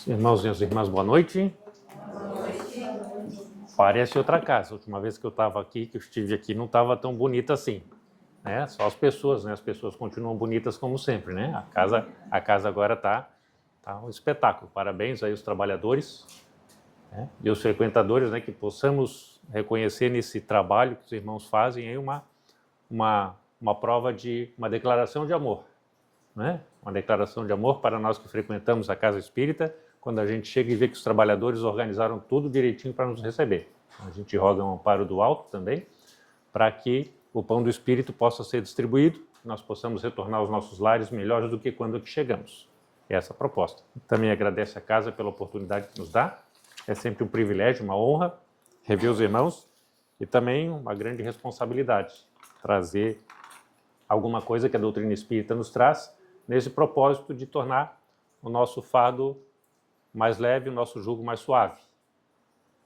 Irmãos e irmãs, boa noite. Parece outra casa. A última vez que eu estava aqui, que eu estive aqui, não estava tão bonita assim, né? Só as pessoas, né? As pessoas continuam bonitas como sempre, né? A casa agora tá um espetáculo. Parabéns aí aos trabalhadores, né? E os frequentadores, né? Que possamos reconhecer nesse trabalho que os irmãos fazem aí uma prova de uma declaração de amor, né? Uma declaração de amor para nós que frequentamos a casa espírita, quando a gente chega e vê que os trabalhadores organizaram tudo direitinho para nos receber. A gente roga um amparo do alto também, para que o pão do Espírito possa ser distribuído, nós possamos retornar aos nossos lares melhores do que quando aqui chegamos. É essa a proposta. Também agradeço a casa pela oportunidade que nos dá. É sempre um privilégio, uma honra rever os irmãos e também uma grande responsabilidade trazer alguma coisa que a doutrina espírita nos traz nesse propósito de tornar o nosso fardo mais leve, o nosso jugo mais suave.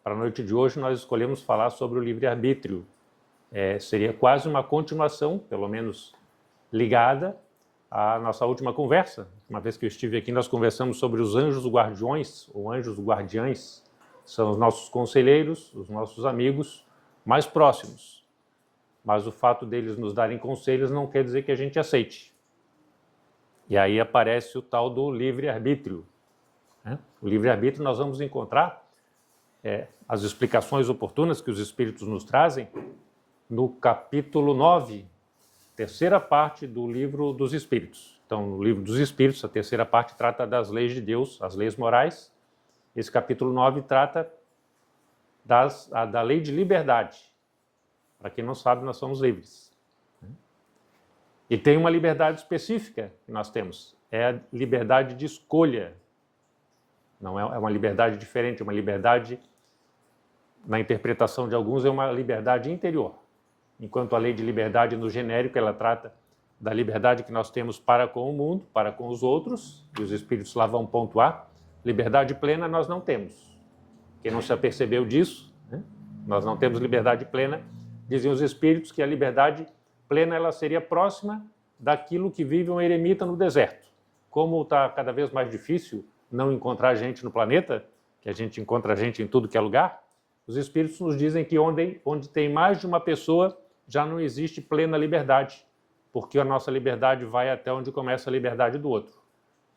Para a noite de hoje, nós escolhemos falar sobre o livre-arbítrio. Seria quase uma continuação, pelo menos ligada, à nossa última conversa. Uma vez que eu estive aqui, nós conversamos sobre os anjos guardiões, ou anjos guardiães. São os nossos conselheiros, os nossos amigos mais próximos. Mas o fato deles nos darem conselhos não quer dizer que a gente aceite. E aí aparece o tal do livre-arbítrio. O livre-arbítrio nós vamos encontrar as explicações oportunas que os Espíritos nos trazem no capítulo 9, terceira parte do livro dos Espíritos. Então, no livro dos Espíritos, a terceira parte trata das leis de Deus, as leis morais. Esse capítulo 9 trata da lei de liberdade. Para quem não sabe, nós somos livres. E tem uma liberdade específica que nós temos, é a liberdade de escolha. Não é uma liberdade diferente, é uma liberdade, na interpretação de alguns, é uma liberdade interior. Enquanto a lei de liberdade, no genérico, ela trata da liberdade que nós temos para com o mundo, para com os outros, e os Espíritos lá vão pontuar. Liberdade plena nós não temos. Quem não se apercebeu disso, né? Nós não temos liberdade plena. Diziam os Espíritos que a liberdade plena ela seria próxima daquilo que vive um eremita no deserto. Como está cada vez mais difícil não encontrar gente no planeta, que a gente encontra gente em tudo que é lugar, os Espíritos nos dizem que onde tem mais de uma pessoa já não existe plena liberdade, porque a nossa liberdade vai até onde começa a liberdade do outro.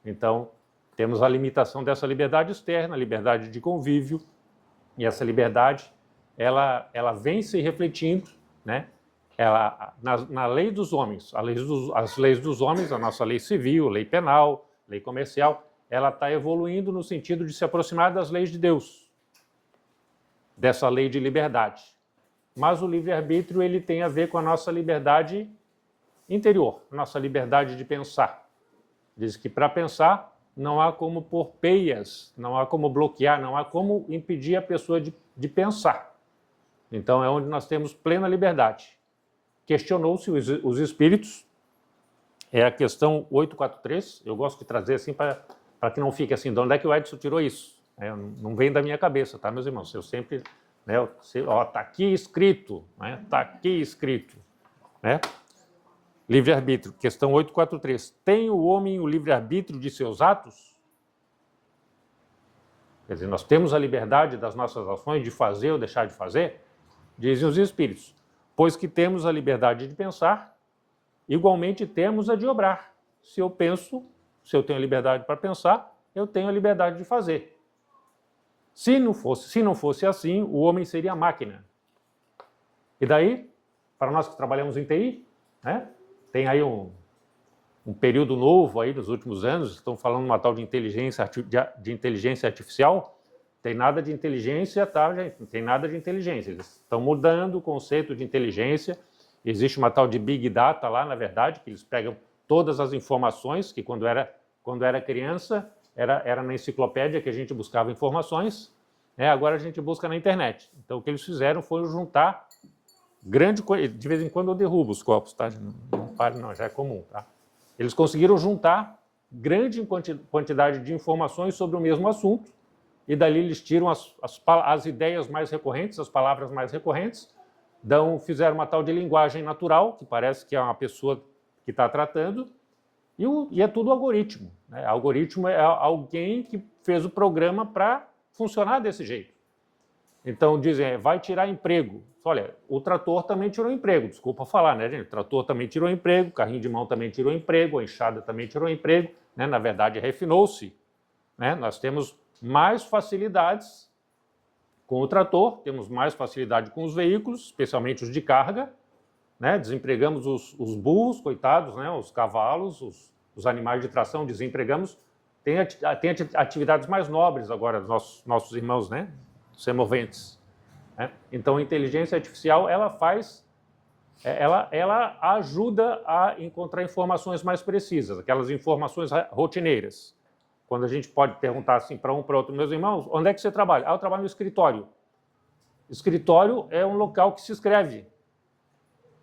Então, temos a limitação dessa liberdade externa, a liberdade de convívio, e essa liberdade, ela vem se refletindo, né? Na lei dos homens, as leis dos homens, a nossa lei civil, lei penal, lei comercial, ela está evoluindo no sentido de se aproximar das leis de Deus, dessa lei de liberdade. Mas o livre-arbítrio ele tem a ver com a nossa liberdade interior, nossa liberdade de pensar. Diz que para pensar não há como pôr peias, não há como bloquear, não há como impedir a pessoa de pensar. Então é onde nós temos plena liberdade. Questionou-se os Espíritos, é a questão 843, eu gosto de trazer assim para que não fique assim, de onde é que o Edson tirou isso? Não vem da minha cabeça, tá, meus irmãos? Eu sempre, né, tá aqui escrito, né? Tá aqui escrito, né? Livre-arbítrio, questão 843. Tem o homem o livre-arbítrio de seus atos? Quer dizer, nós temos a liberdade das nossas ações de fazer ou deixar de fazer? Dizem os Espíritos. Pois que temos a liberdade de pensar, igualmente temos a de obrar. Se eu penso, se eu tenho a liberdade para pensar, eu tenho a liberdade de fazer. Se não fosse assim, o homem seria a máquina. E daí, para nós que trabalhamos em TI, né, tem aí um período novo aí nos últimos anos, estão falando uma tal de inteligência artificial. Tem nada de inteligência, tá, gente? Não tem nada de inteligência. Eles estão mudando o conceito de inteligência. Existe uma tal de Big Data lá, na verdade, que eles pegam todas as informações, que quando era criança, era na enciclopédia que a gente buscava informações, né? Agora a gente busca na internet. Então, o que eles fizeram foi juntar grande coisa. De vez em quando eu derrubo os copos, tá? Não pare, não, já é comum, tá? Eles conseguiram juntar grande quantidade de informações sobre o mesmo assunto, e dali eles tiram as ideias mais recorrentes, as palavras mais recorrentes, fizeram uma tal de linguagem natural, que parece que é uma pessoa que está tratando, E é tudo algoritmo, né? Algoritmo é alguém que fez o programa para funcionar desse jeito. Então dizem, vai tirar emprego. Olha, o trator também tirou emprego, desculpa falar, né, gente? O trator também tirou emprego, o carrinho de mão também tirou emprego, a enxada também tirou emprego, né? Na verdade, refinou-se, né? Nós temos mais facilidades com o trator, temos mais facilidade com os veículos, especialmente os de carga, né? Desempregamos os burros, coitados, né? Os cavalos, os animais de tração, desempregamos. Tem atividades mais nobres agora dos nossos irmãos, né? Semoventes. Né? Então, a inteligência artificial, ela ajuda a encontrar informações mais precisas, aquelas informações rotineiras. Quando a gente pode perguntar assim para outro, meus irmãos, onde é que você trabalha? Eu trabalho no escritório. Escritório é um local que se escreve.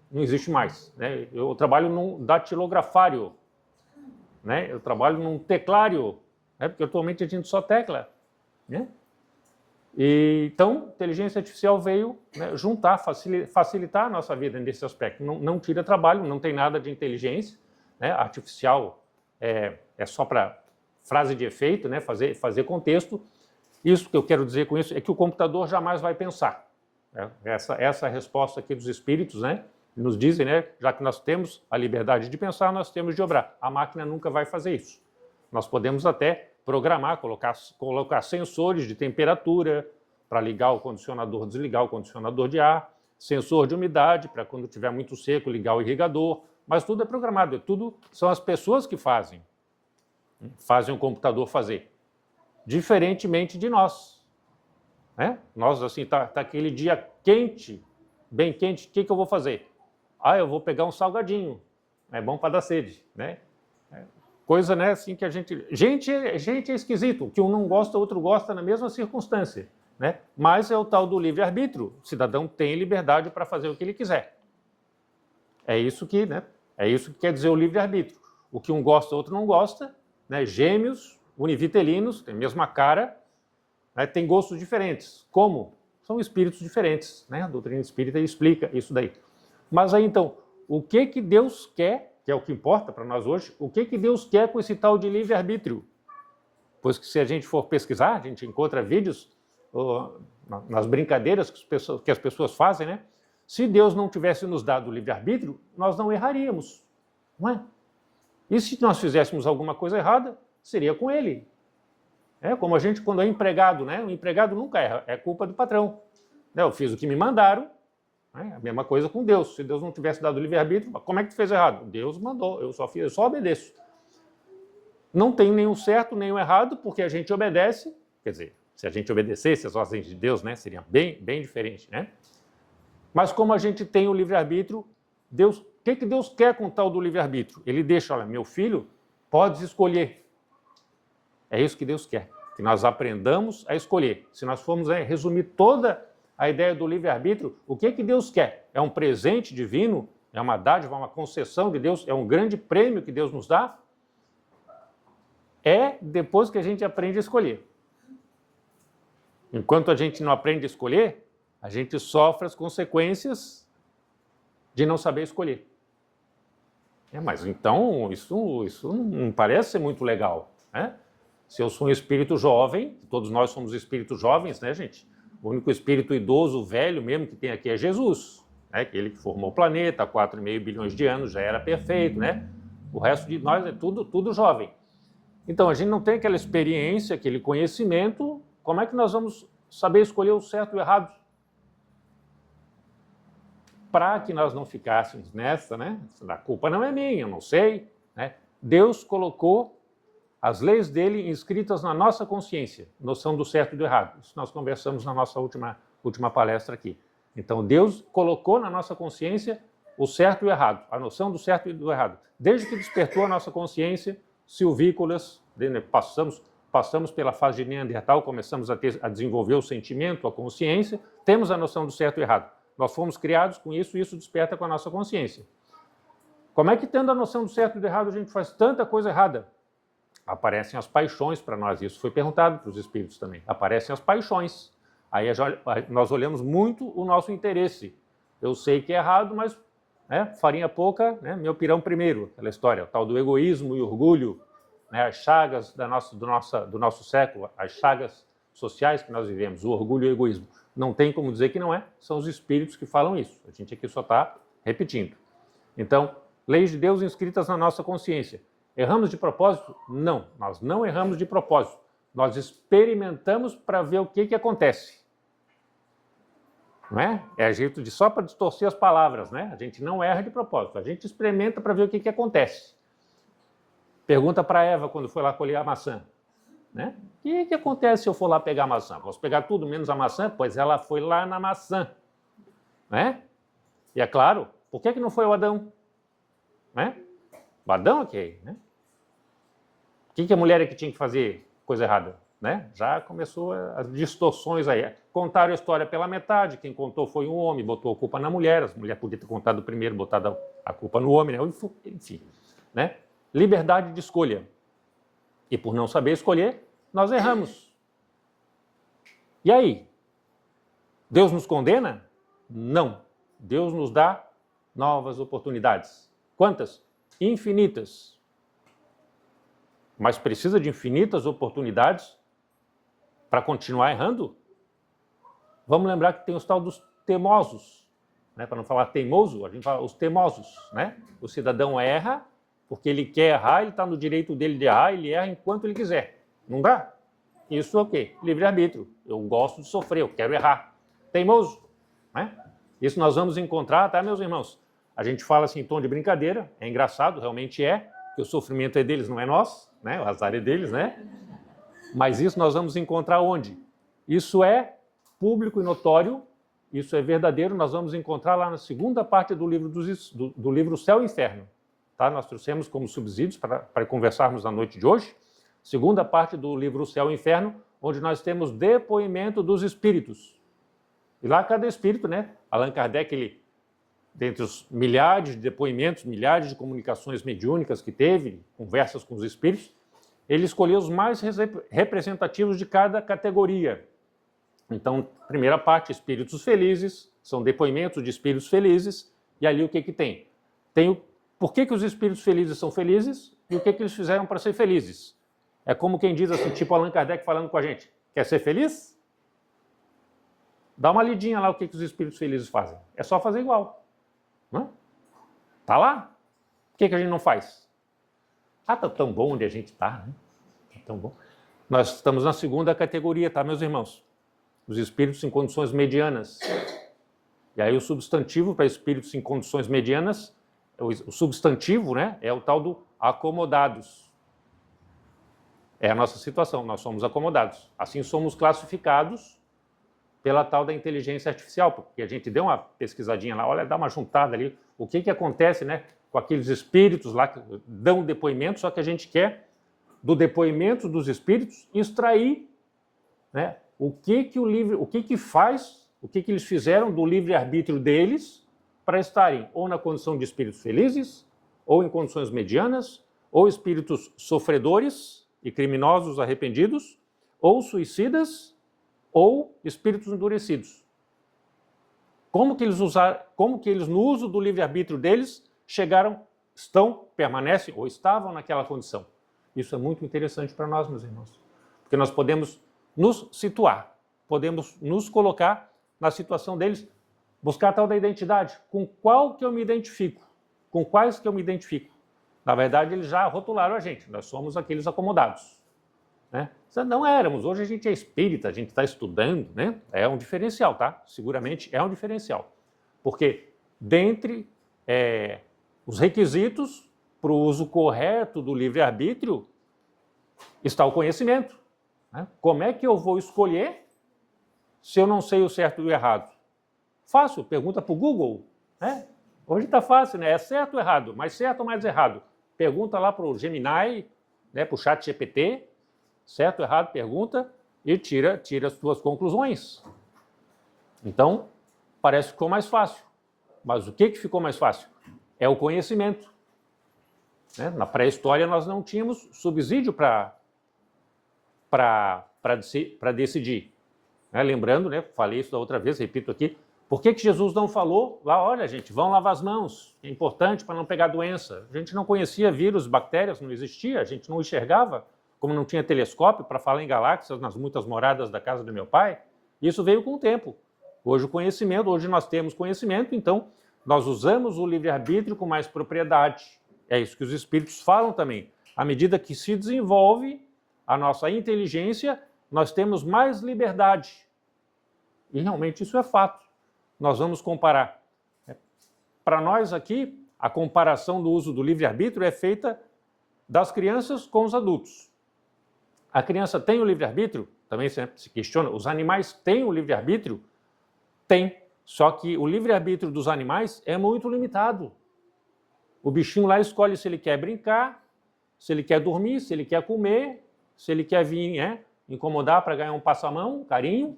Não existe mais. Né? Eu trabalho num datilografário. Né? Eu trabalho num teclário. Né? Porque atualmente a gente só tecla. Né? Então, a inteligência artificial veio, né, juntar, facilitar a nossa vida nesse aspecto. Não tira trabalho, não tem nada de inteligência. Né? Artificial é só para frase de efeito, né? fazer contexto. Isso que eu quero dizer com isso é que o computador jamais vai pensar. Essa é a resposta aqui dos espíritos, né? Nos dizem, né? Já que nós temos a liberdade de pensar, nós temos de obrar. A máquina nunca vai fazer isso. Nós podemos até programar, colocar sensores de temperatura para ligar o condicionador, desligar o condicionador de ar, sensor de umidade para quando estiver muito seco ligar o irrigador, mas tudo é programado, tudo são as pessoas que fazem o computador fazer, diferentemente de nós. Né? Nós, assim, tá aquele dia quente, bem quente, o que eu vou fazer? Eu vou pegar um salgadinho, é bom para dar sede, né? Coisa, né, assim, que a gente é esquisito, que um não gosta, o outro gosta na mesma circunstância, né? Mas é o tal do livre-arbítrio, o cidadão tem liberdade para fazer o que ele quiser. É isso que quer dizer o livre-arbítrio. O que um gosta, o outro não gosta, né? Gêmeos, univitelinos, tem a mesma cara, né? Tem gostos diferentes. Como? São espíritos diferentes, né? A doutrina espírita explica isso daí. Mas aí, então, o que Deus quer, que é o que importa para nós hoje, o que Deus quer com esse tal de livre-arbítrio? Pois que se a gente for pesquisar, a gente encontra vídeos nas brincadeiras que as pessoas fazem, né? Se Deus não tivesse nos dado o livre-arbítrio, nós não erraríamos, não é? E se nós fizéssemos alguma coisa errada, seria com ele. Como a gente, quando é empregado, né? O empregado nunca erra, é culpa do patrão. Eu fiz o que me mandaram, né? A mesma coisa com Deus. Se Deus não tivesse dado o livre-arbítrio, como é que tu fez errado? Deus mandou, eu só obedeço. Não tem nenhum certo, nenhum errado, porque a gente obedece. Quer dizer, se a gente obedecesse as ordens de Deus, né? Seria bem diferente, né? Mas como a gente tem o livre-arbítrio, Deus, o que Deus quer com o tal do livre-arbítrio? Ele deixa, olha, meu filho, podes escolher. É isso que Deus quer, que nós aprendamos a escolher. Se nós formos resumir toda a ideia do livre-arbítrio, o que Deus quer? É um presente divino? É uma dádiva, uma concessão de Deus? É um grande prêmio que Deus nos dá? É depois que a gente aprende a escolher. Enquanto a gente não aprende a escolher, a gente sofre as consequências de não saber escolher. Mas então, isso não parece ser muito legal, né? Se eu sou um espírito jovem, todos nós somos espíritos jovens, né, gente? O único espírito idoso, velho mesmo que tem aqui é Jesus, né? Aquele que formou o planeta há 4,5 bilhões de anos, já era perfeito, né? O resto de nós é tudo jovem. Então, a gente não tem aquela experiência, aquele conhecimento, como é que nós vamos saber escolher o certo e o errado? Para que nós não ficássemos nessa, né? A culpa não é minha, eu não sei, né? Deus colocou as leis dele inscritas na nossa consciência, noção do certo e do errado. Isso nós conversamos na nossa última palestra aqui. Então, Deus colocou na nossa consciência o certo e o errado, a noção do certo e do errado. Desde que despertou a nossa consciência, silvícolas, passamos pela fase de Neandertal, começamos a desenvolver o sentimento, a consciência, temos a noção do certo e errado. Nós fomos criados com isso e isso desperta com a nossa consciência. Como é que, tendo a noção do certo e do errado, a gente faz tanta coisa errada? Aparecem as paixões para nós, isso foi perguntado para os espíritos também. Aparecem as paixões. Aí nós olhamos muito o nosso interesse. Eu sei que é errado, mas né? Farinha pouca, né? Meu pirão primeiro, aquela história, o tal do egoísmo e orgulho, né? As chagas do nosso século, as chagas sociais que nós vivemos, o orgulho e o egoísmo. Não tem como dizer que não é, são os espíritos que falam isso. A gente aqui só está repetindo. Então, leis de Deus inscritas na nossa consciência. Erramos de propósito? Não, nós não erramos de propósito. Nós experimentamos para ver o que acontece. Não é? É jeito de só para distorcer as palavras, né? A gente não erra de propósito, a gente experimenta para ver o que acontece. Pergunta para Eva quando foi lá colher a maçã, né? O que acontece se eu for lá pegar a maçã? Posso pegar tudo menos a maçã? Pois ela foi lá na maçã, né? E é claro, por que não foi o Adão? Né? O Adão, ok, né? O que a mulher é que tinha que fazer coisa errada? Né? Já começou as distorções aí. Contaram a história pela metade, quem contou foi um homem, botou a culpa na mulher, a mulher podia ter contado primeiro, botado a culpa no homem, né? Enfim. Né? Liberdade de escolha. E por não saber escolher, nós erramos. E aí? Deus nos condena? Não. Deus nos dá novas oportunidades. Quantas? Infinitas. Mas precisa de infinitas oportunidades para continuar errando? Vamos lembrar que tem os tal dos teimosos, né? Para não falar teimoso, a gente fala os teimosos, né? O cidadão erra porque ele quer errar, ele está no direito dele de errar, ele erra enquanto ele quiser. Não dá? Isso é o quê? Livre-arbítrio. Eu gosto de sofrer, eu quero errar. Teimoso, né? Isso nós vamos encontrar, tá, meus irmãos? A gente fala assim em tom de brincadeira, é engraçado, realmente é, que o sofrimento é deles, não é nosso, né? O azar é deles, né? Mas isso nós vamos encontrar onde? Isso é público e notório, isso é verdadeiro, nós vamos encontrar lá na segunda parte do livro do livro Céu e Inferno. Tá? Nós trouxemos como subsídios para conversarmos na noite de hoje, segunda parte do livro Céu e Inferno, onde nós temos depoimento dos espíritos. E lá cada espírito, né? Allan Kardec, ele, dentre os milhares de depoimentos, milhares de comunicações mediúnicas que teve, conversas com os espíritos, ele escolheu os mais representativos de cada categoria. Então, primeira parte, espíritos felizes, são depoimentos de espíritos felizes, e ali o que tem? Tem por que os espíritos felizes são felizes e o que eles fizeram para ser felizes. É como quem diz assim, tipo Allan Kardec falando com a gente, quer ser feliz? Dá uma lidinha lá o que os espíritos felizes fazem. É só fazer igual. Não? Tá lá? Por que a gente não faz? Ah, tá tão bom onde a gente está, né? Tá tão bom. Nós estamos na segunda categoria, tá, meus irmãos? Os espíritos em condições medianas. E aí o substantivo para espíritos em condições medianas, o substantivo, né, é o tal do acomodados. É a nossa situação, nós somos acomodados. Assim somos classificados pela tal da inteligência artificial, porque a gente deu uma pesquisadinha lá, olha, dá uma juntada ali, o que acontece, né, com aqueles espíritos lá que dão depoimento, só que a gente quer, do depoimento dos espíritos, extrair, né, o que faz, o que eles fizeram do livre-arbítrio deles para estarem ou na condição de espíritos felizes, ou em condições medianas, ou espíritos sofredores e criminosos arrependidos, ou suicidas, ou espíritos endurecidos. Como que eles no uso do livre-arbítrio deles permanecem ou estavam naquela condição? Isso é muito interessante para nós, meus irmãos, porque nós podemos nos situar, podemos nos colocar na situação deles, buscar a tal da identidade. Com qual que eu me identifico? Com quais que eu me identifico? Na verdade, eles já rotularam a gente, nós somos aqueles acomodados. Né? Não éramos, hoje a gente é espírita, a gente está estudando, né? É um diferencial, tá? Seguramente é um diferencial. Porque dentre os requisitos para o uso correto do livre-arbítrio está o conhecimento. Né? Como é que eu vou escolher se eu não sei o certo e o errado? Fácil, pergunta para o Google. Né? Hoje está fácil, né? É certo ou errado? Mais certo ou mais errado? Pergunta lá para o Gemini, né? Para o ChatGPT, certo ou errado, pergunta e tira as suas conclusões. Então, parece que ficou mais fácil. Mas o que ficou mais fácil? É o conhecimento. Né? Na pré-história nós não tínhamos subsídio para decidir. Né? Lembrando, né? Falei isso da outra vez, repito aqui, Por que Jesus não falou lá, olha, gente, vão lavar as mãos, é importante para não pegar doença. A gente não conhecia vírus, bactérias, não existia, a gente não enxergava, como não tinha telescópio para falar em galáxias nas muitas moradas da casa do meu pai. Isso veio com o tempo. Hoje nós temos conhecimento, então nós usamos o livre-arbítrio com mais propriedade. É isso que os espíritos falam também. À medida que se desenvolve a nossa inteligência, nós temos mais liberdade. E realmente isso é fato. Nós vamos comparar. Para nós aqui, a comparação do uso do livre-arbítrio é feita das crianças com os adultos. A criança tem o livre-arbítrio? Também sempre se questiona. Os animais têm o livre-arbítrio? Tem. Só que o livre-arbítrio dos animais é muito limitado. O bichinho lá escolhe se ele quer brincar, se ele quer dormir, se ele quer comer, se ele quer vir incomodar para ganhar um passamão, um carinho.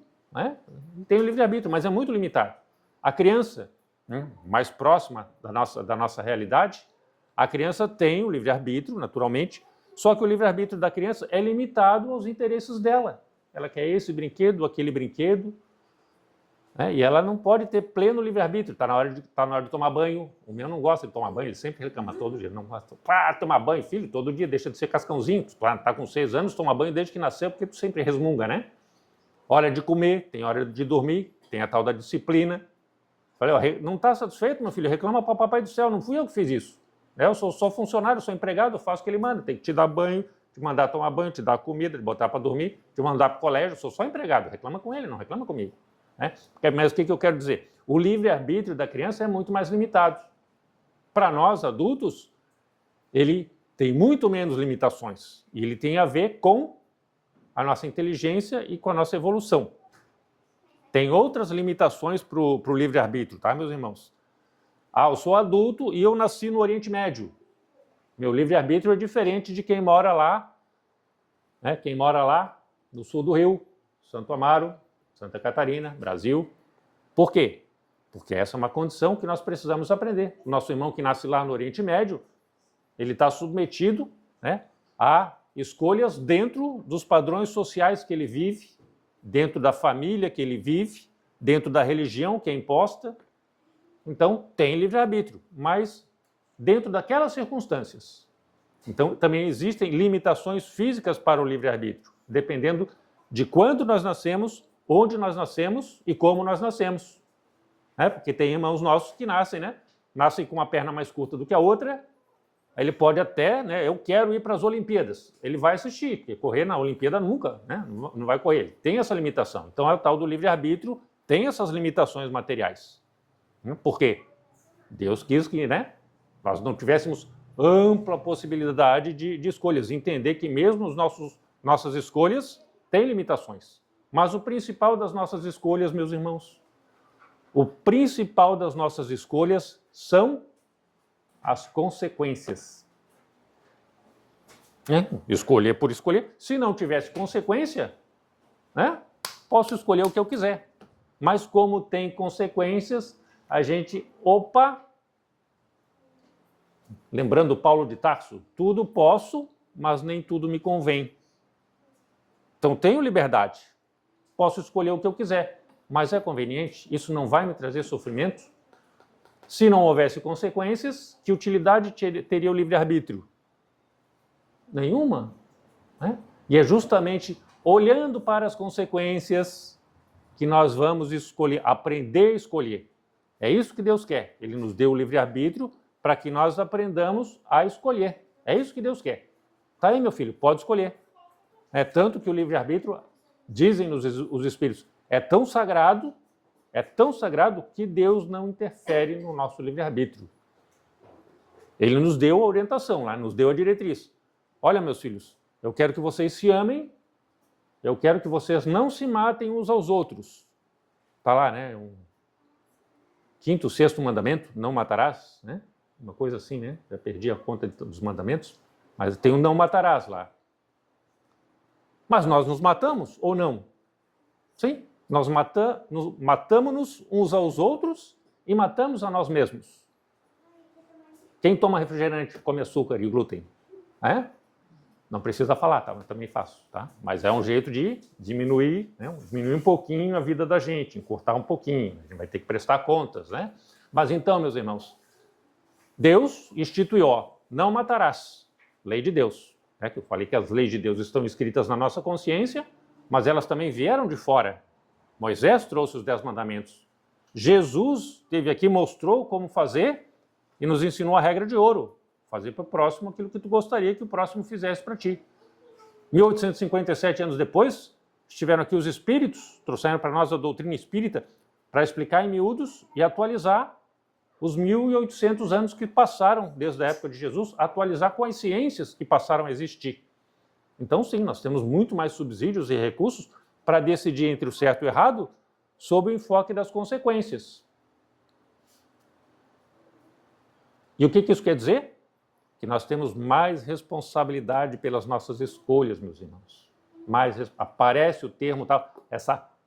Tem o livre-arbítrio, mas é muito limitado. A criança, mais próxima da nossa realidade, a criança tem o livre-arbítrio, naturalmente, só que o livre-arbítrio da criança é limitado aos interesses dela. Ela quer esse brinquedo, aquele brinquedo, e ela não pode ter pleno livre-arbítrio. Está na hora de tomar banho. O meu não gosta de tomar banho, ele sempre reclama todo dia. Não gosta. Tomar banho, filho, todo dia, deixa de ser cascãozinho. Tu está com 6 anos, toma banho desde que nasceu, porque tu sempre resmunga, né? Hora de comer, tem hora de dormir, tem a tal da disciplina. Falei, não está satisfeito, meu filho? Reclama para o papai do céu, não fui eu que fiz isso. Eu sou só funcionário, sou empregado, eu faço o que ele manda. Tem que te dar banho, te mandar tomar banho, te dar comida, te botar para dormir, te mandar para o colégio, sou só empregado. Reclama com ele, não reclama comigo. Mas o que eu quero dizer? O livre-arbítrio da criança é muito mais limitado. Para nós, adultos, ele tem muito menos limitações. E ele tem a ver com a nossa inteligência e com a nossa evolução. Tem outras limitações para o livre-arbítrio, tá, meus irmãos? Eu sou adulto e eu nasci no Oriente Médio. Meu livre-arbítrio é diferente de quem mora lá, quem mora lá no sul do Rio, Santo Amaro, Santa Catarina, Brasil. Por quê? Porque essa é uma condição que nós precisamos aprender. O nosso irmão que nasce lá no Oriente Médio, ele está submetido a escolhas dentro dos padrões sociais que ele vive, dentro da família que ele vive, dentro da religião que é imposta. Então, tem livre-arbítrio, mas dentro daquelas circunstâncias. Então, também existem limitações físicas para o livre-arbítrio, dependendo de quando nós nascemos, onde nós nascemos e como nós nascemos. Porque tem irmãos nossos que nascem com uma perna mais curta do que a outra. Ele pode até, eu quero ir para as Olimpíadas. Ele vai assistir, porque correr na Olimpíada nunca, não vai correr. Ele tem essa limitação. Então, é o tal do livre-arbítrio, tem essas limitações materiais. Por quê? Deus quis que nós não tivéssemos ampla possibilidade de escolhas. Entender que mesmo nossas escolhas têm limitações. Mas o principal das nossas escolhas, meus irmãos, o principal das nossas escolhas são as consequências. Escolher por escolher. Se não tivesse consequência, posso escolher o que eu quiser. Mas como tem consequências, a gente, lembrando Paulo de Tarso, tudo posso, mas nem tudo me convém. Então tenho liberdade. Posso escolher o que eu quiser, mas é conveniente? Isso não vai me trazer sofrimento? Se não houvesse consequências, que utilidade teria o livre-arbítrio? Nenhuma. E é justamente olhando para as consequências que nós vamos escolher, aprender a escolher. É isso que Deus quer. Ele nos deu o livre-arbítrio para que nós aprendamos a escolher. É isso que Deus quer. Tá aí, meu filho, pode escolher. É tanto que o livre-arbítrio, dizem os Espíritos, é tão sagrado que Deus não interfere no nosso livre-arbítrio. Ele nos deu a orientação, nos deu a diretriz. Olha, meus filhos, eu quero que vocês se amem, eu quero que vocês não se matem uns aos outros. Está lá, um 5º, 6º mandamento, não matarás, uma coisa assim, já perdi a conta dos mandamentos, mas tem um não matarás lá. Mas nós nos matamos ou não? Sim, nós matamos-nos uns aos outros e matamos a nós mesmos. Quem toma refrigerante come açúcar e glúten? Não precisa falar, tá? Eu também faço, tá? Mas é um jeito de diminuir, né? Diminuir um pouquinho a vida da gente, encurtar um pouquinho. A gente vai ter que prestar contas, né? Mas então, meus irmãos, Deus instituiu, ó, não matarás, lei de Deus. É que eu falei que as leis de Deus estão escritas na nossa consciência, mas elas também vieram de fora. Moisés trouxe os 10 mandamentos. Jesus esteve aqui, mostrou como fazer e nos ensinou a regra de ouro. Fazer para o próximo aquilo que tu gostaria que o próximo fizesse para ti. 1857 anos depois, estiveram aqui os espíritos, trouxeram para nós a doutrina espírita para explicar em miúdos e atualizar os 1800 anos que passaram desde a época de Jesus, atualizar com as ciências que passaram a existir. Então, sim, nós temos muito mais subsídios e recursos para decidir entre o certo e o errado sob o enfoque das consequências. E o que isso quer dizer? Que nós temos mais responsabilidade pelas nossas escolhas, meus irmãos. Aparece o termo tal,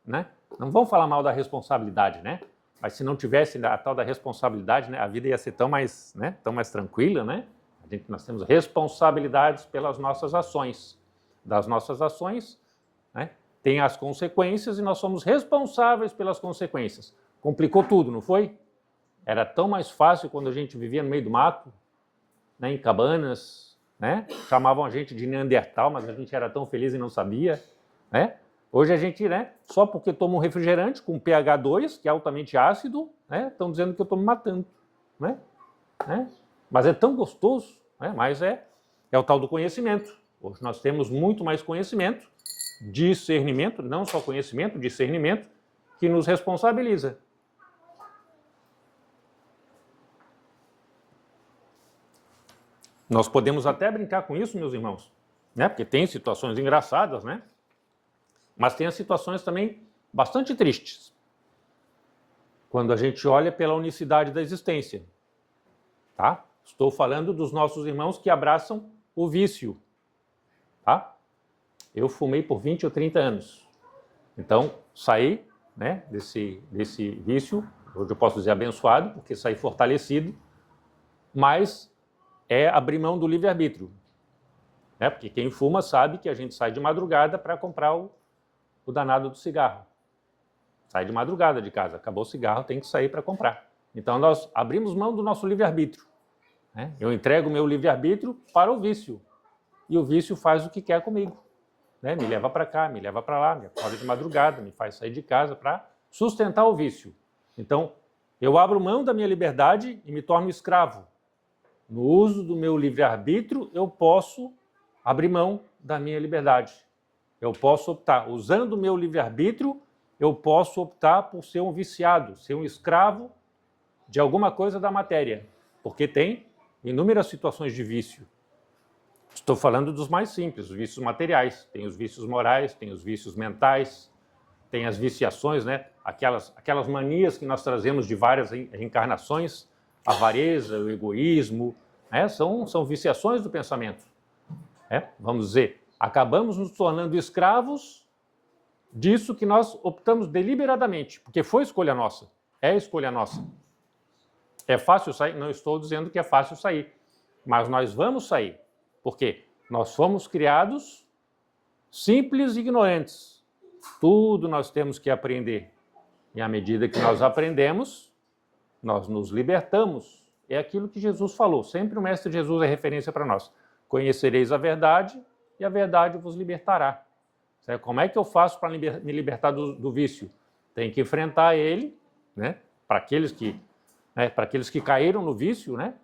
né? Não vamos falar mal da responsabilidade, né? Mas se não tivesse a tal da responsabilidade, né, a vida ia ser tão mais, né, tão mais tranquila, né? Nós temos responsabilidades pelas nossas ações. Das nossas ações, né, tem as consequências e nós somos responsáveis pelas consequências. Complicou tudo, não foi? Era tão mais fácil quando a gente vivia no meio do mato, né, em cabanas, né? Chamavam a gente de Neandertal, mas a gente era tão feliz e não sabia, né? Hoje a gente, né, só porque toma um refrigerante com pH 2, que é altamente ácido, né, estão dizendo que eu estou me matando, né? Mas é tão gostoso, né? Mas é o tal do conhecimento. Hoje nós temos muito mais conhecimento, discernimento, não só conhecimento, discernimento, que nos responsabiliza. Nós podemos até brincar com isso, meus irmãos, né? Porque tem situações engraçadas, né? Mas tem as situações também bastante tristes. Quando a gente olha pela unicidade da existência, tá? Estou falando dos nossos irmãos que abraçam o vício, tá? Eu fumei por 20 ou 30 anos. Então, saí, né, desse vício, hoje eu posso dizer abençoado, porque saí fortalecido, mas é abrir mão do livre-arbítrio, né? Porque quem fuma sabe que a gente sai de madrugada para comprar o danado do cigarro. Sai de madrugada de casa, acabou o cigarro, tem que sair para comprar. Então nós abrimos mão do nosso livre-arbítrio, né? Eu entrego o meu livre-arbítrio para o vício, e o vício faz o que quer comigo, né? Me leva para cá, me leva para lá, me acorda de madrugada, me faz sair de casa para sustentar o vício. Então, eu abro mão da minha liberdade e me torno escravo. No uso do meu livre-arbítrio, eu posso abrir mão da minha liberdade. Eu posso optar, usando o meu livre-arbítrio, eu posso optar por ser um viciado, ser um escravo de alguma coisa da matéria, porque tem inúmeras situações de vício. Estou falando dos mais simples, os vícios materiais, tem os vícios morais, tem os vícios mentais, tem as viciações, né? Aquelas manias que nós trazemos de várias reencarnações, a avareza, o egoísmo, né? São viciações do pensamento. Vamos dizer, acabamos nos tornando escravos disso que nós optamos deliberadamente, porque foi escolha nossa, é escolha nossa. É fácil sair? Não estou dizendo que é fácil sair, mas nós vamos sair. Por quê? Nós fomos criados simples e ignorantes. Tudo nós temos que aprender. E à medida que nós aprendemos, nós nos libertamos. É aquilo que Jesus falou. Sempre o Mestre Jesus é referência para nós. Conhecereis a verdade e a verdade vos libertará. Como é que eu faço para me libertar do vício? Tem que enfrentar ele, né? Para aqueles que caíram no vício, né?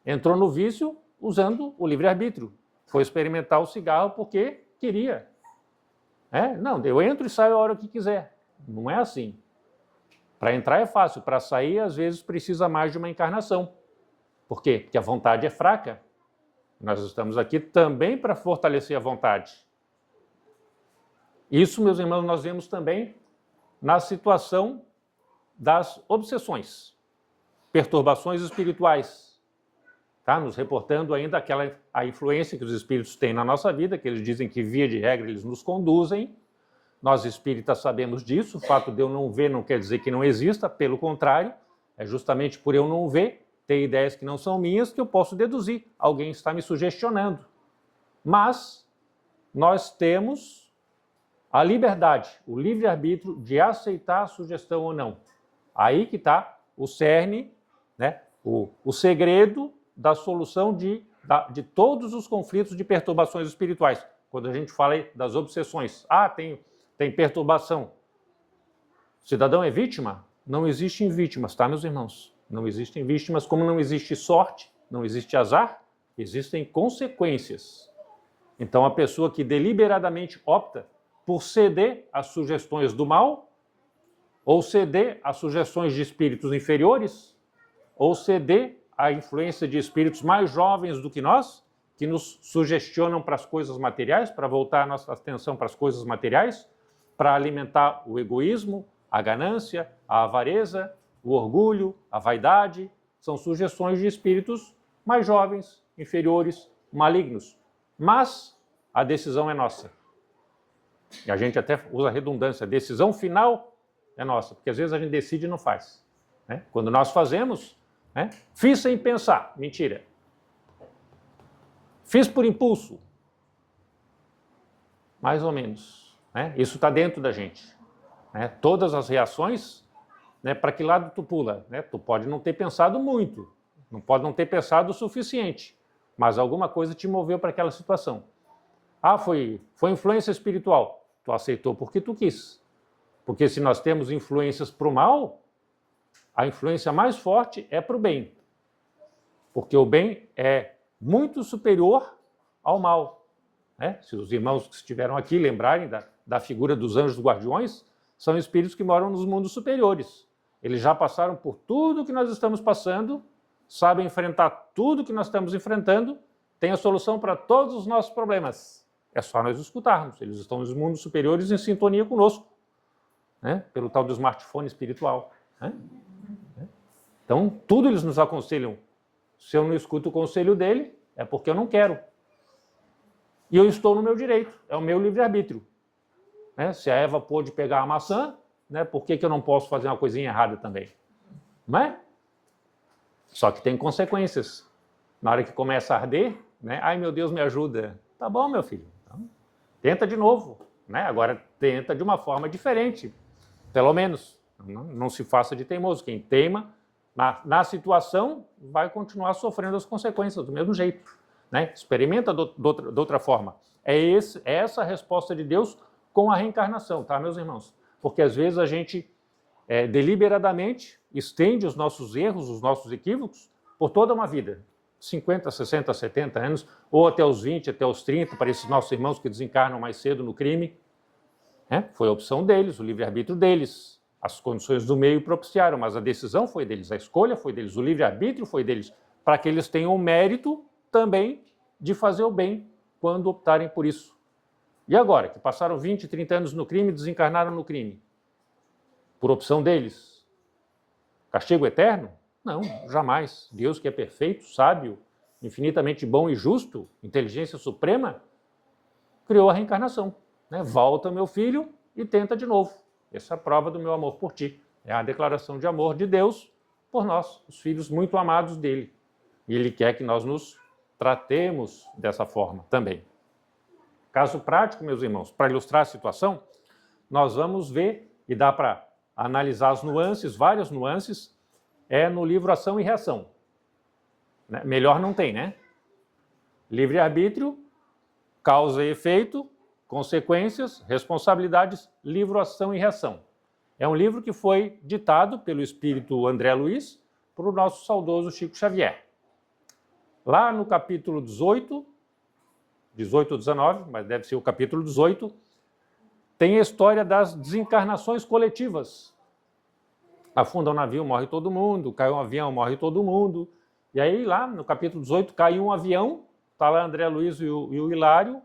Entrou no vício usando o livre-arbítrio. Foi experimentar o cigarro porque queria. Não, eu entro e saio a hora que quiser. Não é assim. Para entrar é fácil, para sair às vezes precisa mais de uma encarnação. Por quê? Porque a vontade é fraca. Nós estamos aqui também para fortalecer a vontade. Isso, meus irmãos, nós vemos também na situação das obsessões, perturbações espirituais. Tá? Nos reportando ainda a influência que os espíritos têm na nossa vida, que eles dizem que, via de regra, eles nos conduzem. Nós espíritas sabemos disso. O fato de eu não ver não quer dizer que não exista, pelo contrário, é justamente por eu não ver, ter ideias que não são minhas, que eu posso deduzir. Alguém está me sugestionando. Mas nós temos a liberdade, o livre-arbítrio de aceitar a sugestão ou não. Aí que está o cerne, né? O segredo da solução de todos os conflitos de perturbações espirituais. Quando a gente fala aí das obsessões, tem perturbação. O cidadão é vítima? Não existem vítimas, tá, meus irmãos? Não existem vítimas, como não existe sorte, não existe azar, existem consequências. Então, a pessoa que deliberadamente opta por ceder às sugestões do mal, ou ceder às sugestões de espíritos inferiores, ou ceder à influência de espíritos mais jovens do que nós, que nos sugestionam para as coisas materiais, para voltar a nossa atenção para as coisas materiais, para alimentar o egoísmo, a ganância, a avareza, o orgulho, a vaidade, são sugestões de espíritos mais jovens, inferiores, malignos. Mas a decisão é nossa. E a gente até usa a redundância, a decisão final é nossa, porque às vezes a gente decide e não faz. Né? Quando nós fazemos, né? Fiz sem pensar, mentira. Fiz por impulso, mais ou menos. Né? Isso está dentro da gente. Né? Todas as reações, né, para que lado tu pula? Né? Tu pode não ter pensado muito, não pode não ter pensado o suficiente, mas alguma coisa te moveu para aquela situação. Foi influência espiritual. Tu aceitou porque tu quis. Porque se nós temos influências para o mal, a influência mais forte é para o bem. Porque o bem é muito superior ao mal. Né? Se os irmãos que estiveram aqui lembrarem da figura dos anjos guardiões, são espíritos que moram nos mundos superiores. Eles já passaram por tudo que nós estamos passando, sabem enfrentar tudo que nós estamos enfrentando, têm a solução para todos os nossos problemas. É só nós escutarmos. Eles estão nos mundos superiores em sintonia conosco, né? Pelo tal do smartphone espiritual. Né? Então, tudo eles nos aconselham. Se eu não escuto o conselho dele, é porque eu não quero. E eu estou no meu direito, é o meu livre-arbítrio. Né? Se a Eva pôde pegar a maçã, né, por que eu não posso fazer uma coisinha errada também? Não é? Só que tem consequências. Na hora que começa a arder, né? Ai, meu Deus, me ajuda. Tá bom, meu filho. Então, tenta de novo. Né? Agora, tenta de uma forma diferente. Pelo menos. Não se faça de teimoso. Quem teima na situação vai continuar sofrendo as consequências do mesmo jeito. Né? Experimenta de outra forma. É essa a resposta de Deus com a reencarnação, tá, meus irmãos? Porque às vezes a gente deliberadamente estende os nossos erros, os nossos equívocos, por toda uma vida. 50, 60, 70 anos, ou até os 20, até os 30, para esses nossos irmãos que desencarnam mais cedo no crime. Foi a opção deles, o livre-arbítrio deles. As condições do meio propiciaram, mas a decisão foi deles, a escolha foi deles, o livre-arbítrio foi deles, para que eles tenham o mérito também de fazer o bem quando optarem por isso. E agora, que passaram 20, 30 anos no crime, desencarnaram no crime? Por opção deles? Castigo eterno? Não, jamais. Deus, que é perfeito, sábio, infinitamente bom e justo, inteligência suprema, criou a reencarnação. Né? Volta, meu filho, e tenta de novo. Essa é a prova do meu amor por ti. É a declaração de amor de Deus por nós, os filhos muito amados dele. E ele quer que nós nos tratemos dessa forma também. Caso prático, meus irmãos, para ilustrar a situação, nós vamos ver, e dá para analisar as nuances, várias nuances, no livro Ação e Reação. Né? Melhor não tem, né? Livre-arbítrio, causa e efeito, consequências, responsabilidades, livro Ação e Reação. É um livro que foi ditado pelo espírito André Luiz para o nosso saudoso Chico Xavier. Lá no capítulo 18 ou 19, mas deve ser o capítulo 18, tem a história das desencarnações coletivas. Afunda um navio, morre todo mundo, cai um avião, morre todo mundo. E aí lá no capítulo 18 cai um avião, está lá André Luiz e o Hilário,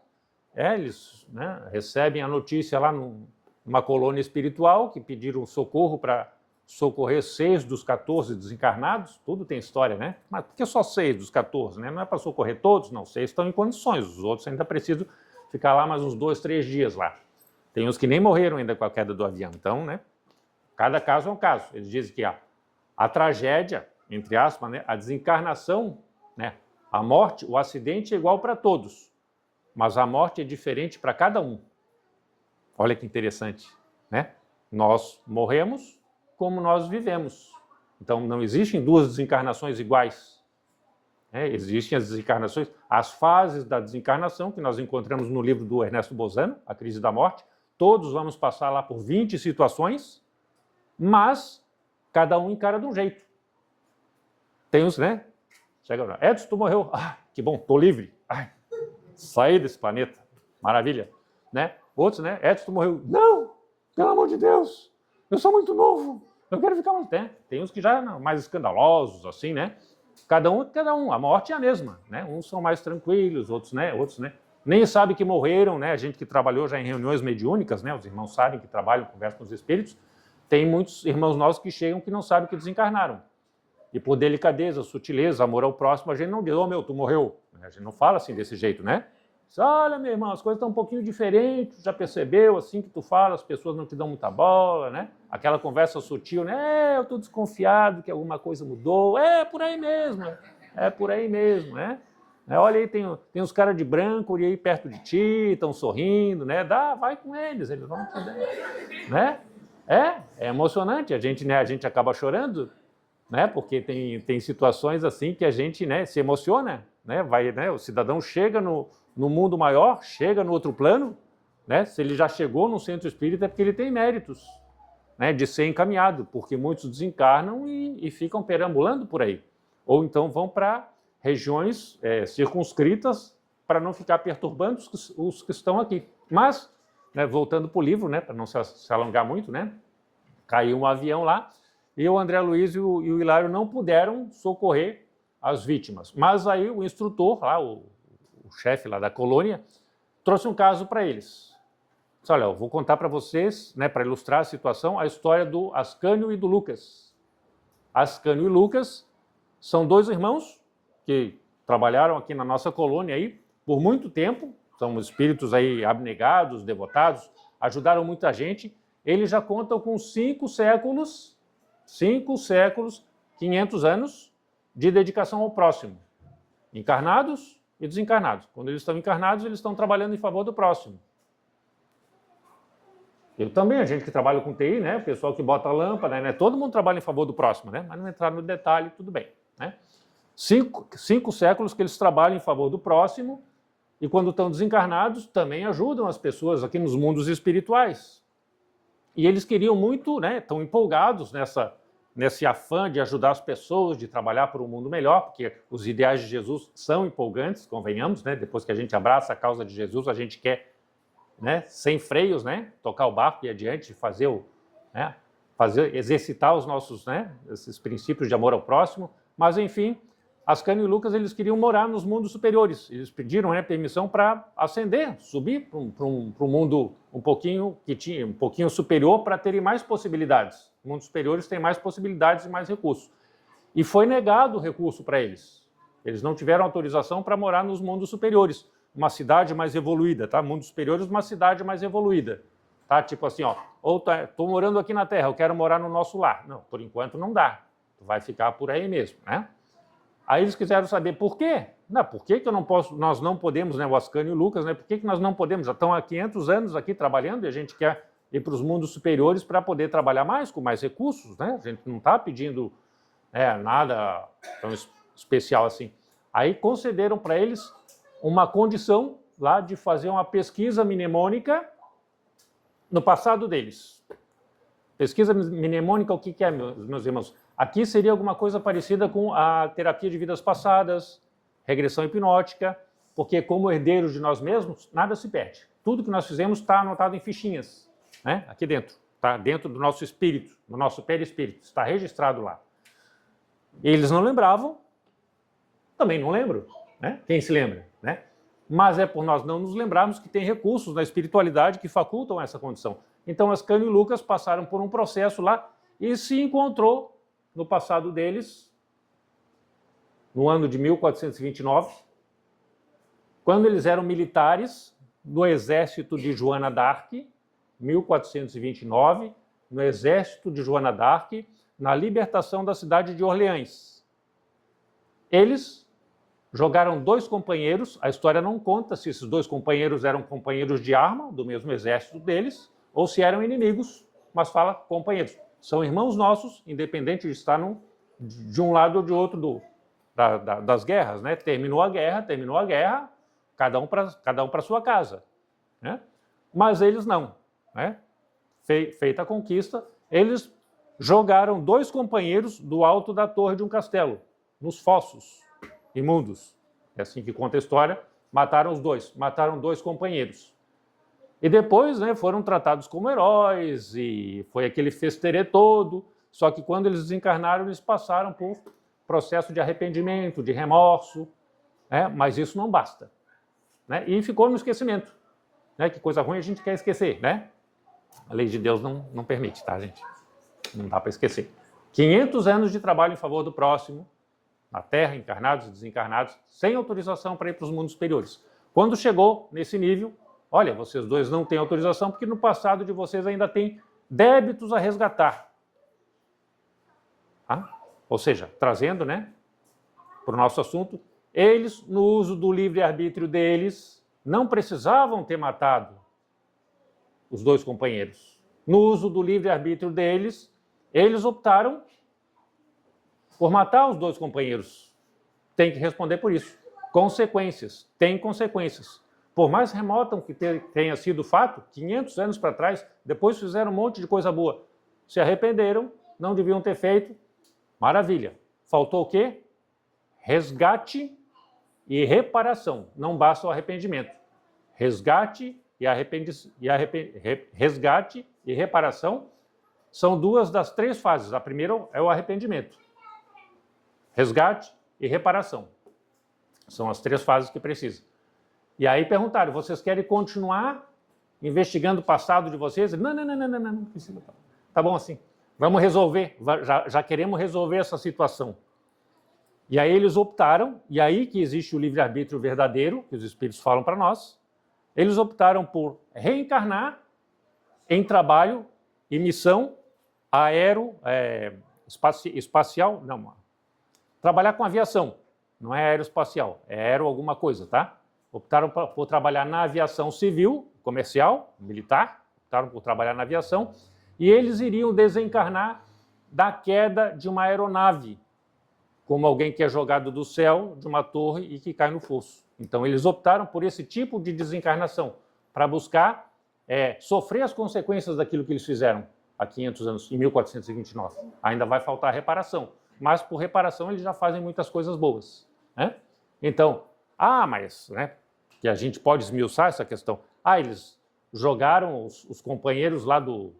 eles recebem a notícia lá numa colônia espiritual que pediram socorro para socorrer 6 dos 14 desencarnados, tudo tem história, né? Mas por que só 6 dos 14, né? Não é para socorrer todos? Não, 6 estão em condições, os outros ainda precisam ficar lá mais uns 2, 3 dias lá. Tem uns que nem morreram ainda com a queda do avião, então, né? Cada caso é um caso. Eles dizem que a tragédia, entre aspas, né? A desencarnação, né? A morte, o acidente é igual para todos. mas a morte é diferente para cada um. Olha que interessante, né? Nós morremos como nós vivemos. Então, não existem duas desencarnações iguais. Existem as desencarnações, as fases da desencarnação, que nós encontramos no livro do Ernesto Bozano, A Crise da Morte. Todos vamos passar lá por 20 situações, mas cada um encara de um jeito. Tem uns, né? Chega lá, Edson, tu morreu. Ah, que bom, tô livre. Ai, saí desse planeta. Maravilha. Né? Outros, né? Edson, tu morreu. Não, pelo amor de Deus, eu sou muito novo. Eu quero ficar muito tempo. Tem uns que já mais escandalosos, assim, né? Cada um. A morte é a mesma, né? Uns são mais tranquilos, outros, né? Nem sabe que morreram, né? A gente que trabalhou já em reuniões mediúnicas, né? Os irmãos sabem que trabalham, conversam com os espíritos. Tem muitos irmãos nossos que chegam que não sabem que desencarnaram. E por delicadeza, sutileza, amor ao próximo, a gente não diz, meu, tu morreu. A gente não fala assim desse jeito, né? Diz, olha, meu irmão, as coisas estão um pouquinho diferentes, já percebeu, assim que tu fala, as pessoas não te dão muita bola, né? Aquela conversa sutil, né? Eu estou desconfiado que alguma coisa mudou. É por aí mesmo, né? Olha aí, tem uns caras de branco aí perto de ti, estão sorrindo, né? Vai com eles vão te dar, né? É emocionante, a gente acaba chorando, né? Porque tem situações assim que a gente, né, se emociona, né? O cidadão chega no mundo maior, chega no outro plano, né? Se ele já chegou no centro espírita é porque ele tem méritos, né, de ser encaminhado, porque muitos desencarnam e ficam perambulando por aí. Ou então vão para regiões circunscritas para não ficar perturbando os que estão aqui. Mas, né, voltando para o livro, né, para não se alongar muito, né, caiu um avião lá e o André Luiz e o Hilário não puderam socorrer as vítimas. Mas aí o instrutor, lá, o chefe lá da colônia, trouxe um caso para eles. Disse, olha, eu vou contar para vocês, né, para ilustrar a situação, a história do Ascânio e do Lucas. Ascânio e Lucas são dois irmãos que trabalharam aqui na nossa colônia aí por muito tempo, são espíritos aí abnegados, devotados, ajudaram muita gente. Eles já contam com 5 séculos, 500 anos de dedicação ao próximo, encarnados e desencarnados. Quando eles estão encarnados, eles estão trabalhando em favor do próximo. Eu também, a gente que trabalha com TI, né, o pessoal que bota a lâmpada, né, todo mundo trabalha em favor do próximo, né, mas não entrar no detalhe, tudo bem. Né? 5 séculos que eles trabalham em favor do próximo e quando estão desencarnados também ajudam as pessoas aqui nos mundos espirituais. E eles queriam muito, né, estão empolgados nesse afã de ajudar as pessoas, de trabalhar por um mundo melhor, porque os ideais de Jesus são empolgantes, convenhamos, né, depois que a gente abraça a causa de Jesus, a gente quer, né, sem freios, né, tocar o barco e adiante, exercitar os nossos, né, esses princípios de amor ao próximo. Mas enfim, Ascânio e Lucas eles queriam morar nos mundos superiores. Eles pediram, né, permissão para ascender, subir para um mundo um pouquinho superior para terem mais possibilidades. Mundos superiores têm mais possibilidades e mais recursos. E foi negado o recurso para eles. Eles não tiveram autorização para morar nos mundos superiores. Uma cidade mais evoluída, tá? Mundos superiores, uma cidade mais evoluída. Tá? Tipo assim, tô morando aqui na Terra, eu quero morar no nosso lar. Não, por enquanto não dá. Tu vai ficar por aí mesmo, né? Aí eles quiseram saber por quê. Não, por que eu não posso, nós não podemos, né, o Ascânio e o Lucas, né? Por que nós não podemos? Já estão há 500 anos aqui trabalhando e a gente quer ir para os mundos superiores para poder trabalhar mais, com mais recursos, né? A gente não está pedindo nada tão especial assim. Aí concederam para eles uma condição lá de fazer uma pesquisa mnemônica no passado deles. Pesquisa mnemônica, o que é, meus irmãos? Aqui seria alguma coisa parecida com a terapia de vidas passadas, regressão hipnótica, porque como herdeiros de nós mesmos, nada se perde. Tudo que nós fizemos está anotado em fichinhas, né? Aqui dentro, está dentro do nosso espírito, do nosso perispírito, está registrado lá. Eles não lembravam, também não lembro, né? Quem se lembra, né? Mas é por nós não nos lembrarmos que tem recursos na espiritualidade que facultam essa condição. Então, Ascânio e Lucas passaram por um processo lá e se encontrou no passado deles, no ano de 1429, quando eles eram militares no exército de Joana d'Arc, 1429, no exército de Joana d'Arc, na libertação da cidade de Orleans. Eles, jogaram 2 companheiros, a história não conta se esses 2 companheiros eram companheiros de arma, do mesmo exército deles, ou se eram inimigos, mas fala companheiros. São irmãos nossos, independente de estar de um lado ou de outro das guerras, né? Terminou a guerra, cada um para sua casa, né? Mas eles não, né? Feita a conquista, eles jogaram 2 companheiros do alto da torre de um castelo, nos fossos imundos. É assim que conta a história. Mataram 2 companheiros. E depois, né, foram tratados como heróis, e foi aquele festerê todo. Só que quando eles desencarnaram, eles passaram por processo de arrependimento, de remorso, né? Mas isso não basta, né? E ficou no esquecimento, né? Que coisa ruim a gente quer esquecer, né? A lei de Deus não permite, tá, gente? Não dá para esquecer. 500 anos de trabalho em favor do próximo, na Terra, encarnados e desencarnados, sem autorização para ir para os mundos superiores. Quando chegou nesse nível, olha, vocês 2 não têm autorização porque no passado de vocês ainda tem débitos a resgatar. Tá? Ou seja, trazendo, né, para o nosso assunto, eles, no uso do livre-arbítrio deles, não precisavam ter matado os 2 companheiros. No uso do livre-arbítrio deles, eles optaram por matar os 2 companheiros. Tem que responder por isso. Consequências. Tem consequências. Por mais remota que tenha sido o fato, 500 anos para trás, depois fizeram um monte de coisa boa. Se arrependeram, não deviam ter feito. Maravilha. Faltou o quê? Resgate e reparação. Não basta o arrependimento. Resgate resgate e reparação são 2 das 3 fases. A primeira é o arrependimento. Resgate e reparação. São as 3 fases que precisa. E aí perguntaram, vocês querem continuar investigando o passado de vocês? Não precisa. Tá bom assim. Vamos resolver, já queremos resolver essa situação. E aí eles optaram, e aí que existe o livre-arbítrio verdadeiro, que os espíritos falam para nós, eles optaram por reencarnar em trabalho e missão espacial, não, trabalhar com aviação, não é aeroespacial, é aero alguma coisa, tá? Optaram por trabalhar na aviação civil, comercial, militar, optaram por trabalhar na aviação, e eles iriam desencarnar da queda de uma aeronave, como alguém que é jogado do céu, de uma torre e que cai no fosso. Então, eles optaram por esse tipo de desencarnação, para buscar sofrer as consequências daquilo que eles fizeram há 500 anos, em 1429. Ainda vai faltar reparação, mas por reparação eles já fazem muitas coisas boas, né? Então, mas, né, que a gente pode esmiuçar essa questão. Eles jogaram os companheiros lá do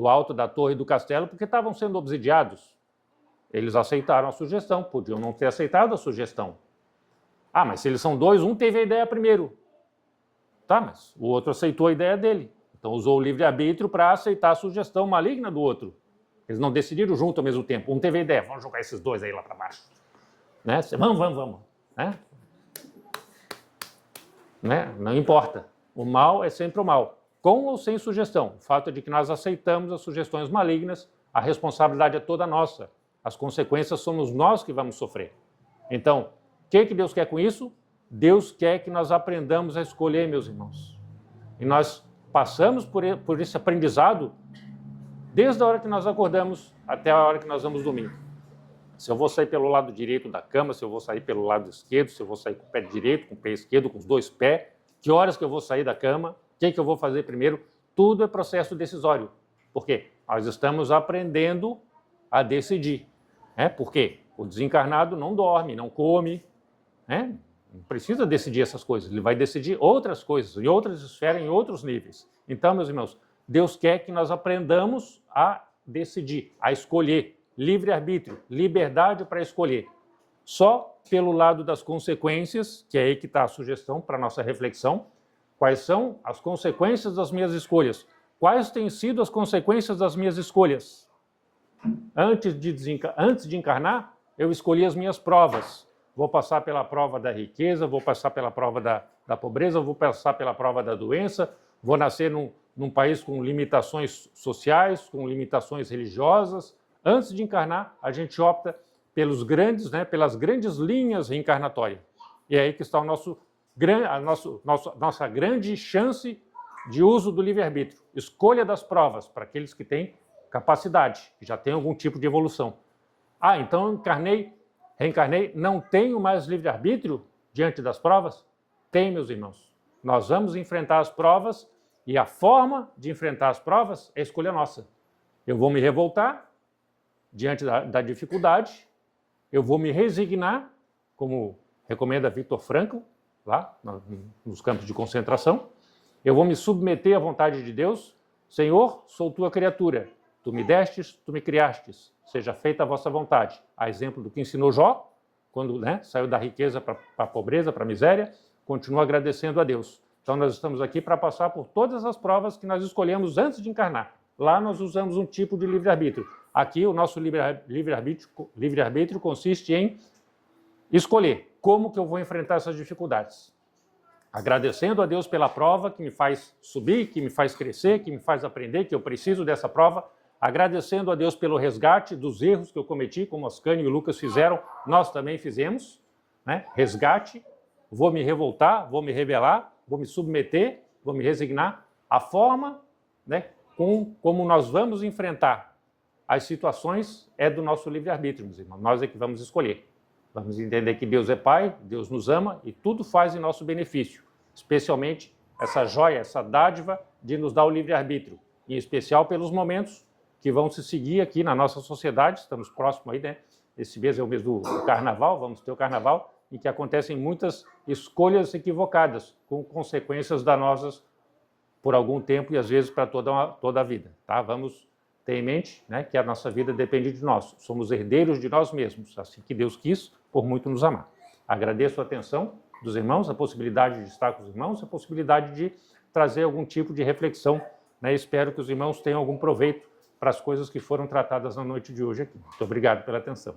alto da torre do castelo porque estavam sendo obsidiados. Eles aceitaram a sugestão, podiam não ter aceitado a sugestão. Mas se eles são 2, um teve a ideia primeiro. Tá, mas o outro aceitou a ideia dele. Então usou o livre-arbítrio para aceitar a sugestão maligna do outro. Eles não decidiram junto ao mesmo tempo. Um teve a ideia, vamos jogar esses 2 aí lá para baixo. Né? Vamos. Né? Não importa. O mal é sempre o mal. Com ou sem sugestão. O fato é de que nós aceitamos as sugestões malignas, a responsabilidade é toda nossa. As consequências somos nós que vamos sofrer. Então, o que Deus quer com isso? Deus quer que nós aprendamos a escolher, meus irmãos. E nós passamos por esse aprendizado desde a hora que nós acordamos até a hora que nós vamos dormir. Se eu vou sair pelo lado direito da cama, se eu vou sair pelo lado esquerdo, se eu vou sair com o pé direito, com o pé esquerdo, com os 2 pés, que horas que eu vou sair da cama, o que eu vou fazer primeiro, tudo é processo decisório. Por quê? Nós estamos aprendendo a decidir. Por quê? O desencarnado não dorme, não come, né? Não precisa decidir essas coisas, ele vai decidir outras coisas, em outras esferas, em outros níveis. Então, meus irmãos, Deus quer que nós aprendamos a decidir, a escolher, livre-arbítrio, liberdade para escolher. Só pelo lado das consequências, que é aí que está a sugestão para a nossa reflexão, quais são as consequências das minhas escolhas? Quais têm sido as consequências das minhas escolhas? Antes de encarnar, eu escolhi as minhas provas. Vou passar pela prova da riqueza, vou passar pela prova da pobreza, vou passar pela prova da doença, vou nascer num país com limitações sociais, com limitações religiosas. Antes de encarnar, a gente opta pelas grandes linhas reencarnatórias. E é aí que está nossa grande chance de uso do livre-arbítrio. Escolha das provas para aqueles que têm capacidade, que já têm algum tipo de evolução. Então reencarnei, não tenho mais livre-arbítrio diante das provas? Tem, meus irmãos. Nós vamos enfrentar as provas e a forma de enfrentar as provas é escolha nossa. Eu vou me revoltar diante da dificuldade, eu vou me resignar, como recomenda Viktor Frankl, lá nos campos de concentração, eu vou me submeter à vontade de Deus. Senhor, sou tua criatura, tu me destes, tu me criastes, seja feita a vossa vontade. A exemplo do que ensinou Jó, quando saiu da riqueza para a pobreza, para a miséria, continua agradecendo a Deus. Então nós estamos aqui para passar por todas as provas que nós escolhemos antes de encarnar. Lá nós usamos um tipo de livre-arbítrio. Aqui o nosso livre-arbítrio consiste em escolher como que eu vou enfrentar essas dificuldades. Agradecendo a Deus pela prova que me faz subir, que me faz crescer, que me faz aprender, que eu preciso dessa prova. Agradecendo a Deus pelo resgate dos erros que eu cometi, como Ascânio e o Lucas fizeram, nós também fizemos. Resgate, vou me revoltar, vou me rebelar, vou me submeter, vou me resignar. A forma como nós vamos enfrentar as situações é do nosso livre-arbítrio, meus irmãos. Nós é que vamos escolher. Vamos entender que Deus é Pai, Deus nos ama e tudo faz em nosso benefício, especialmente essa joia, essa dádiva de nos dar o livre-arbítrio, em especial pelos momentos que vão se seguir aqui na nossa sociedade. Estamos próximos aí, Esse mês é o mês do Carnaval, vamos ter o Carnaval, em que acontecem muitas escolhas equivocadas, com consequências danosas por algum tempo e às vezes para toda a vida, tá? Vamos ter em mente que a nossa vida depende de nós, somos herdeiros de nós mesmos, assim que Deus quis, por muito nos amar. Agradeço a atenção dos irmãos, a possibilidade de estar com os irmãos, a possibilidade de trazer algum tipo de reflexão, Espero que os irmãos tenham algum proveito para as coisas que foram tratadas na noite de hoje aqui. Muito obrigado pela atenção.